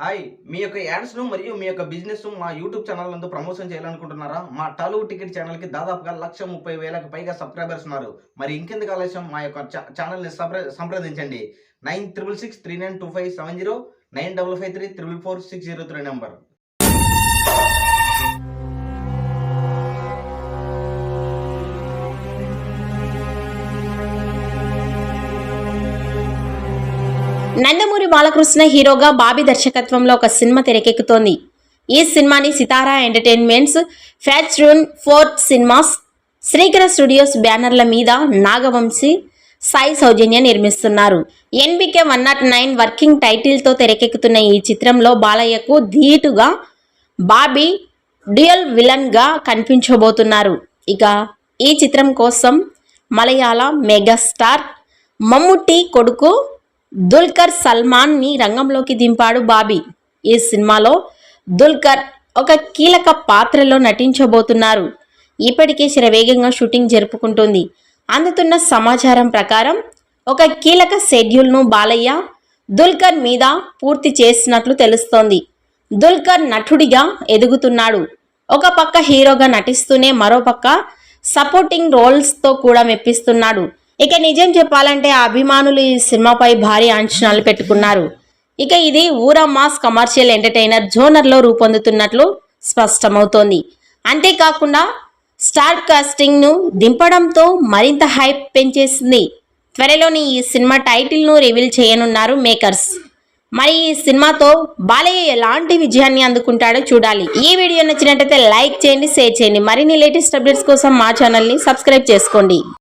Hi! మీ యొక్క యాడ్స్‌ను మరియు మీ యొక్క బిజినెస్‌ను మా యూట్యూబ్ ఛానల్ నందు ప్రమోషన్ చేయాలనుకుంటున్నారా? మా టాలీవుడ్ టికెట్ ఛానల్‌కి దాదాపుగా 1,30,000కి పైగా సబ్‌స్క్రైబర్స్ ఉన్నారు. మరి ఇంకెందుకు ఆలస్యం మా యొక్క ఛానల్‌ని సంప్రదించండి. 9663925709 9553444603 నంబర్. నందమూరి బాలకృష్ణ హీరోగా బాబీ దర్శకత్వంలో ఒక సినిమా తెరకెక్కుతోంది. ఈ సినిమాని సితారా ఎంటర్టైన్మెంట్స్, ఫార్చ్యూన్ 4 సినిమాస్, శ్రీకర స్టూడియోస్ బ్యానర్ల మీద నాగవంశీ, సాయి సౌజన్య నిర్మిస్తున్నారు. NBK 109 వర్కింగ్ టైటిల్తో తెరకెక్కుతున్న ఈ చిత్రంలో బాలయ్యకు ధీటుగా బాబీ డ్యూయల్ విలన్గా కనిపించబోతున్నారు. ఇక ఈ చిత్రం కోసం మలయాళ మెగాస్టార్ మమ్ముట్టి కొడుకు దుల్కర్ సల్మాన్ని రంగంలోకి దింపాడు బాబీ. ఈ సినిమాలో దుల్కర్ ఒక కీలక పాత్రలో నటించబోతున్నారు. ఇప్పటికే శరవేగంగా షూటింగ్ జరుపుకుంటుంది. అందుతున్న సమాచారం ప్రకారం ఒక కీలక షెడ్యూల్ను బాలయ్య దుల్కర్ మీద పూర్తి చేసినట్లు తెలుస్తోంది. దుల్కర్ నటుడిగా ఎదుగుతున్నాడు. ఒక పక్క హీరోగా నటిస్తూనే మరోపక్క సపోర్టింగ్ రోల్స్తో కూడా మెప్పిస్తున్నాడు. ఇక నిజం చెప్పాలంటే ఆ అభిమానులు ఈ సినిమాపై భారీ అంచనాలు పెట్టుకున్నారు. ఇక ఇది ఊరా మాస్ కమర్షియల్ ఎంటర్టైనర్ జోనర్లో రూపొందుతున్నట్లు స్పష్టమవుతోంది. అంతేకాకుండా స్టార్ కాస్టింగ్ను దింపడంతో మరింత హైప్ పెంచేసింది. త్వరలోని ఈ సినిమా టైటిల్ను రివీల్ చేయనున్నారు మేకర్స్. మరి ఈ సినిమాతో బాలయ్య ఎలాంటి విజయాన్ని అందుకుంటాడో చూడాలి. ఈ వీడియో నచ్చినట్లయితే లైక్ చేయండి, షేర్ చేయండి. మరిన్ని లేటెస్ట్ అప్డేట్స్ కోసం మా ఛానల్ని సబ్స్క్రైబ్ చేసుకోండి.